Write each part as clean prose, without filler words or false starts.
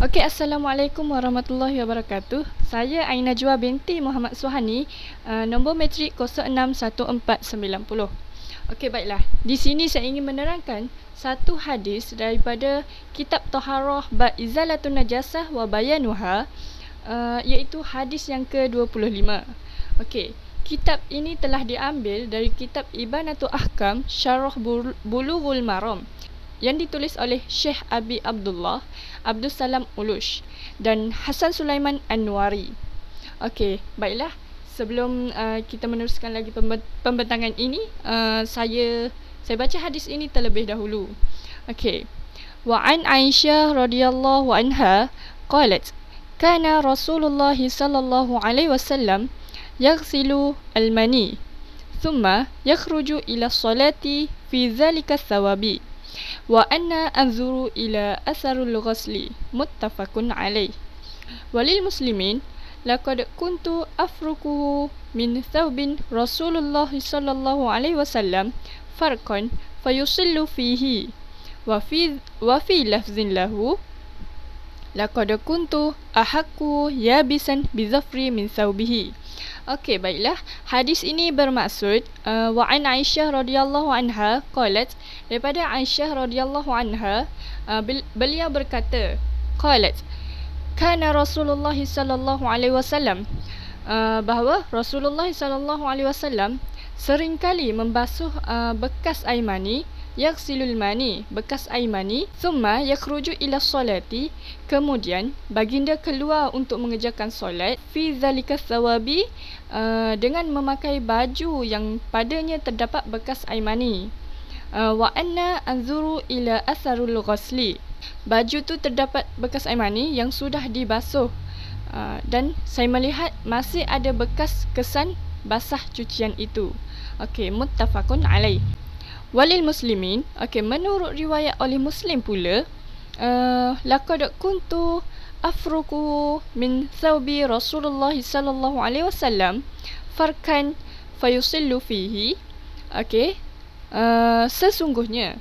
Okey, Assalamualaikum warahmatullahi wabarakatuh. Saya Ain Najwa binti Muhammad Suhani, nombor matrik 061490. Okey, baiklah. Di sini saya ingin menerangkan satu hadis daripada kitab Taharah bab Izalatun Najasah wa Bayanuha, iaitu hadis yang ke-25. Okey, kitab ini telah diambil dari kitab Ibanatul Ahkam Syarah Bulughul Maram yang ditulis oleh Syekh Abi Abdullah Abdul Salam Ulush dan Hasan Sulaiman Anwari. Okey, baiklah. Sebelum kita meneruskan lagi pembentangan ini, saya baca hadis ini terlebih dahulu. Okey. Wa an Aisyah radhiyallahu anha qalat kana Rasulullah sallallahu alaihi wasallam yaghsilu al-mani thumma yakhruju ila salati fi dhalika thawabi wa anna anzuru ila atharul ghasli muttafaqun alaih. Walil muslimin laqad kuntu afrukuhu min thawbin Rasulullah sallallahu alaihi wasallam farqan fayusillu fihi wa fi lafzin lahu laqad kuntu ahakku yabisan bi zafri min thawbihi. Okey, baiklah. Hadis ini bermaksud wa an Aisyah radhiyallahu anha qalat, daripada Aisyah radhiyallahu anha, beliau berkata, qalat kana Rasulullah sallallahu alaihi wasallam, bahawa Rasulullah sallallahu alaihi wasallam seringkali membasuh bekas air mani, yaghsilul mani, bekas air mani, thumma yakhruju ila solati, kemudian baginda keluar untuk mengerjakan solat, fi zalika thawabi, dengan memakai baju yang padanya terdapat bekas air mani, wa anna anzuru ila atharul ghasli, baju tu terdapat bekas air mani yang sudah dibasuh, dan saya melihat masih ada bekas kesan basah cucian itu. Okey, muttafaqun alaih. Walil muslimin, okey, menurut riwayat oleh Muslim pula, laqad kuntu afruku min thawbi Rasulullah sallallahu alaihi wasallam farkan fayusillu fihi. Okey, sesungguhnya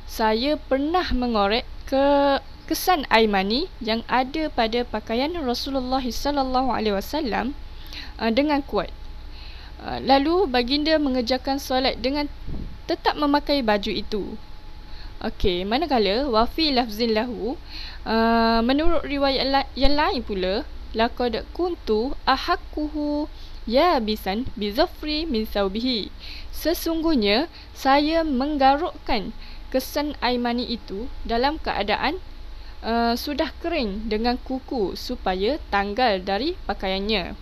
saya pernah mengorek kesan air mani yang ada pada pakaian Rasulullah sallallahu alaihi wasallam dengan kuat. Lalu baginda mengerjakan solat dengan tetap memakai baju itu. Okey, manakala wa fi lafzin lahu, menurut riwayat yang lain pula, laqad kuntu ahakkuhu yabisan bi zafri min thawbihi, sesungguhnya saya menggarukkan kesan air mani itu dalam keadaan sudah kering dengan kuku supaya tanggal dari pakaiannya.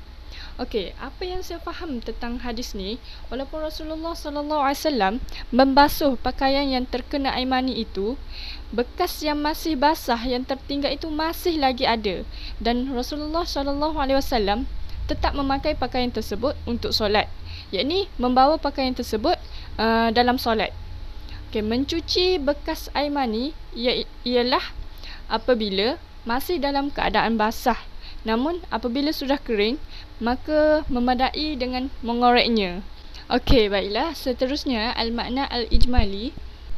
Okey, apa yang saya faham tentang hadis ni, walaupun Rasulullah sallallahu alaihi wasallam membasuh pakaian yang terkena air mani itu, bekas yang masih basah yang tertinggal itu masih lagi ada, dan Rasulullah sallallahu alaihi wasallam tetap memakai pakaian tersebut untuk solat, yakni membawa pakaian tersebut dalam solat. Okey, mencuci bekas air mani ialah apabila masih dalam keadaan basah, namun apabila sudah kering, maka memadai dengan mengoreknya. Okey, baiklah. Seterusnya, al-makna al-ijmali.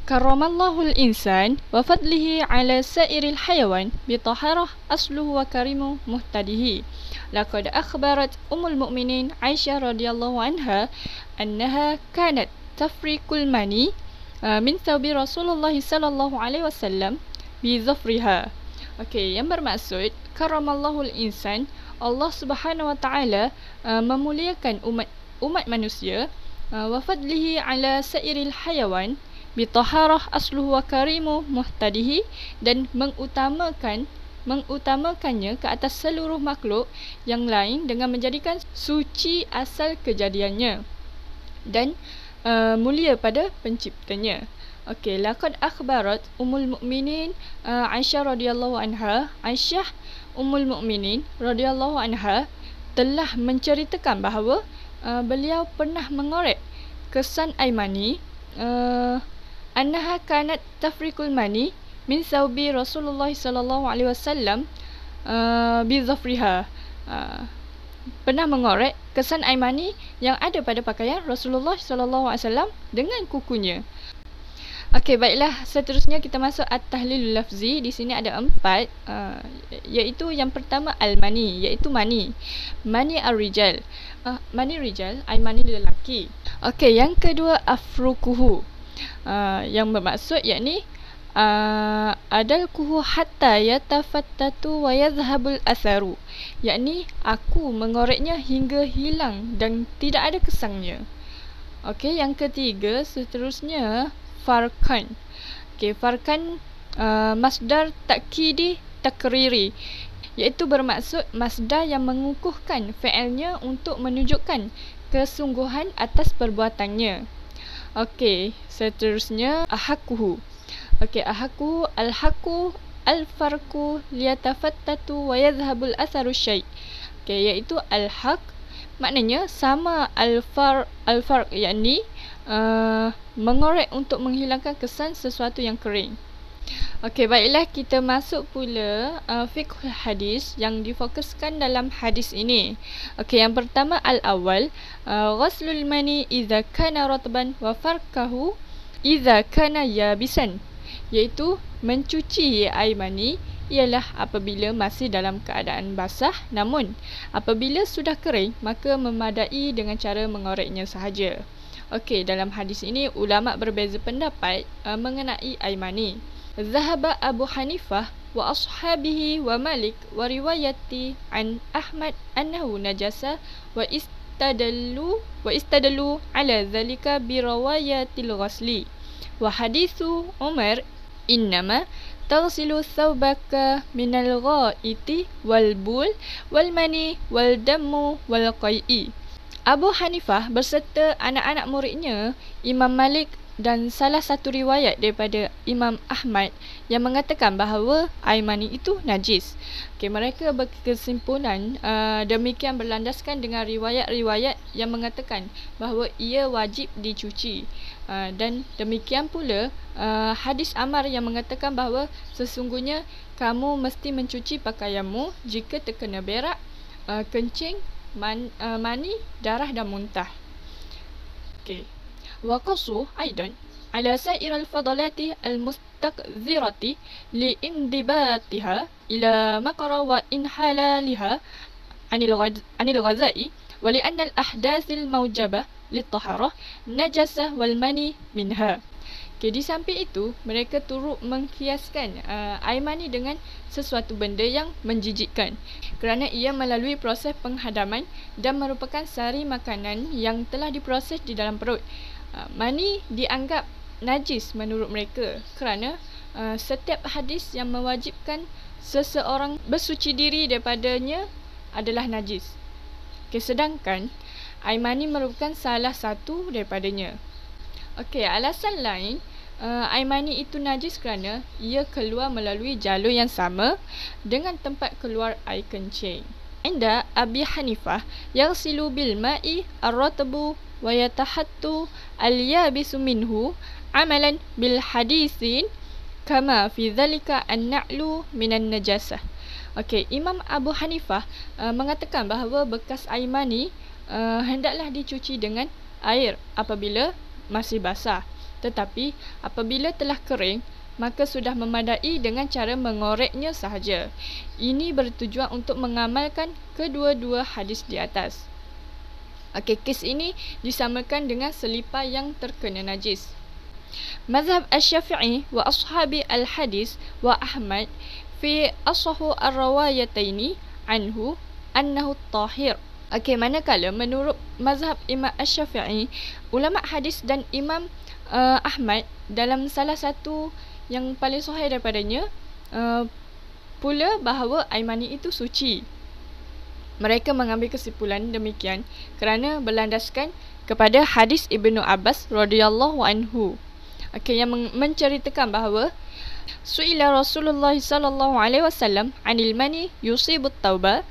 Karramallahu al-insan wa fadlihi ala sairil hayawan bi taharah asluhu wa karimu muhtadihi. Laqad akhbarat ummul mu'minin Aisyah radhiyallahu anha annaha kanat tafriqul mani min thawbi Rasulullah sallallahu alaihi wasallam bi zafriha. Okey, yang bermaksud karramallahu al-insan, Allah Subhanahu wa taala memuliakan umat manusia, wa fadlihi ala sairil hayawan bi taharah asluhu wa karimu muhtadihi, dan mengutamakannya ke atas seluruh makhluk yang lain dengan menjadikan suci asal kejadiannya dan mulia pada penciptanya. Okey, laqad akhbarat ummul mukminin Aisyah radhiyallahu anha, Aisyah ummul mukminin radhiyallahu anha telah menceritakan bahawa beliau pernah mengorek kesan air mani, annaha kanat tafriqul mani min thawbi Rasulullah sallallahu alaihi wasallam bi zafriha, pernah mengorek kesan air mani yang ada pada pakaian Rasulullah sallallahu alaihi wasallam dengan kukunya. Okey, baiklah. Seterusnya kita masuk at-tahlilul lafzi. Di sini ada 4, iaitu yang pertama al-mani, iaitu mani. Mani ar-rijal. Mani rijal, mani lelaki. Okey, yang kedua afrukuhu. Yang bermaksud yakni adalkuhu hatta yatafattatu wa yadhhabul atharu, yakni aku mengoreknya hingga hilang dan tidak ada kesangnya. Okey, yang ketiga seterusnya farkan. Okey, farkan masdar takkidi takriri, iaitu bermaksud masdar yang mengukuhkan fi'ilnya untuk menunjukkan kesungguhan atas perbuatannya. Okey, seterusnya ahakuhu. Okey, ahaku, alhaku, alfarku, liyatafattatu wa yadhhabul atharu syai'. Okey, iaitu alhaq maknanya sama, alfar yakni mengorek untuk menghilangkan kesan sesuatu yang kering. Okey, baiklah, kita masuk pula fiqh hadis yang difokuskan dalam hadis ini. Okey, yang pertama al-awwal, ghaslul mani idza kana ratban wa farkahu idza kana yabisan, iaitu mencuci air mani ialah apabila masih dalam keadaan basah, namun apabila sudah kering maka memadai dengan cara mengoreknya sahaja. Okey, dalam hadis ini ulama berbeza pendapat mengenai air mani. Zahaba Abu Hanifah wa ashabihi wa Malik wa riwayati an Ahmad annahu najasa wa istadallu ala dhalika bi riwayatil ghasli wa hadithu Umar innama taghsilu thawbaka minal ghaiti wal bul wal mani wal dammu wal qai'i. Abu Hanifah berserta anak-anak muridnya Imam Malik dan salah satu riwayat daripada Imam Ahmad yang mengatakan bahawa air mani itu najis. Okay, mereka berkesimpulan demikian berlandaskan dengan riwayat-riwayat yang mengatakan bahawa ia wajib dicuci. Dan demikian pula hadis Ammar yang mengatakan bahawa sesungguhnya kamu mesti mencuci pakaianmu jika terkena berak, kencing, mani, darah dan muntah. Okey. وقصوا أيضا على سائر الفضلات المستقذرة لانضباطها إلى مقر وإنحلالها عن الغذاء ولأن الأحداث الموجبة للطهارة نجسة والمني منها. Okay, di samping itu mereka turut mengkiaskan air mani dengan sesuatu benda yang menjijikkan kerana ia melalui proses penghadaman dan merupakan sari makanan yang telah diproses di dalam perut. Mani dianggap najis menurut mereka kerana setiap hadis yang mewajibkan seseorang bersuci diri daripadanya adalah najis. Okay, sedangkan air mani merupakan salah satu daripadanya. Okey, alasan lain air mani itu najis kerana ia keluar melalui jalur yang sama dengan tempat keluar air kencing. Inda Abi Hanifah yaghsilu bil ma'i ar-ratbu wa yatahattu al-yabisu minhu amalan bil hadithin kama fi dhalika an-na'lu minan najasah. Okey, Imam Abu Hanifah mengatakan bahawa bekas air mani hendaklah dicuci dengan air apabila masih basah, tetapi apabila telah kering maka sudah memadai dengan cara mengoreknya sahaja. Ini bertujuan untuk mengamalkan kedua-dua hadis di atas. Okey, kes ini disamakan dengan selipar yang terkena najis. Mazhab Asy-Syafi'i wa ashabi al-hadis wa Ahmad fi asahu ar-rawayataini anhu annahu tahir. Okey, manakala menurut mazhab Imam Asy-Syafi'i, ulama hadis dan Imam Ahmad dalam salah satu yang paling sahih daripadanya pula bahawa air mani itu suci. Mereka mengambil kesimpulan demikian kerana berlandaskan kepada hadis Ibnu Abbas radhiyallahu anhu. Okey, yang menceritakan bahawa su'ila Rasulullah sallallahu alaihi wasallam 'anil mani yusibu at-tauba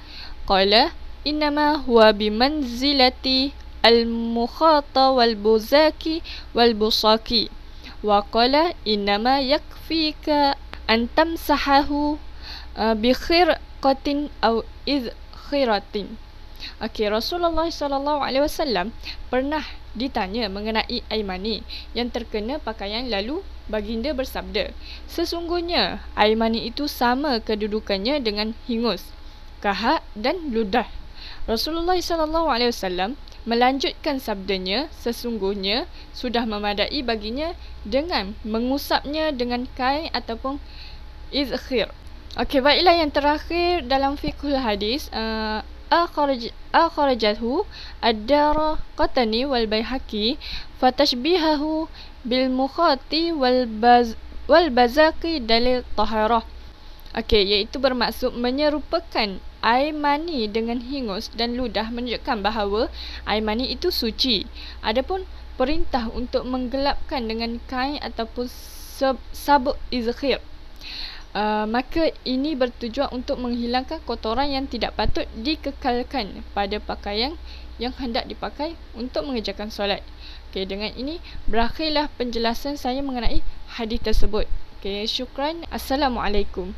qala innama huwa bimanzilati al-mukhata wal buzaki wal busaki wa qala innama yakfika an tamsahahu bi khirqatin aw khiratin. Okey, Rasulullah sallallahu alaihi wasallam pernah ditanya mengenai air mani yang terkena pakaian lalu baginda bersabda, sesungguhnya air mani itu sama kedudukannya dengan hingus, kahak dan ludah. Rasulullah SAW melanjutkan sabdanya, sesungguhnya sudah memadai baginya dengan mengusapnya dengan kain ataupun izkhir. Okey, baiklah yang terakhir dalam fiqhul hadis, akhrajathu ad-Daraqutni wal Baihaqi fatashbihahu bil mukhati wal bazaqi dalil taharah. Okey, iaitu bermaksud menyerupakan air mani dengan hingus dan ludah menunjukkan bahawa air mani itu suci. Adapun perintah untuk menggelapkan dengan kain ataupun sabuk izkhir, maka ini bertujuan untuk menghilangkan kotoran yang tidak patut dikekalkan pada pakaian yang hendak dipakai untuk mengerjakan solat. Okey, dengan ini berakhirlah penjelasan saya mengenai hadis tersebut. Okey, syukran. Assalamualaikum.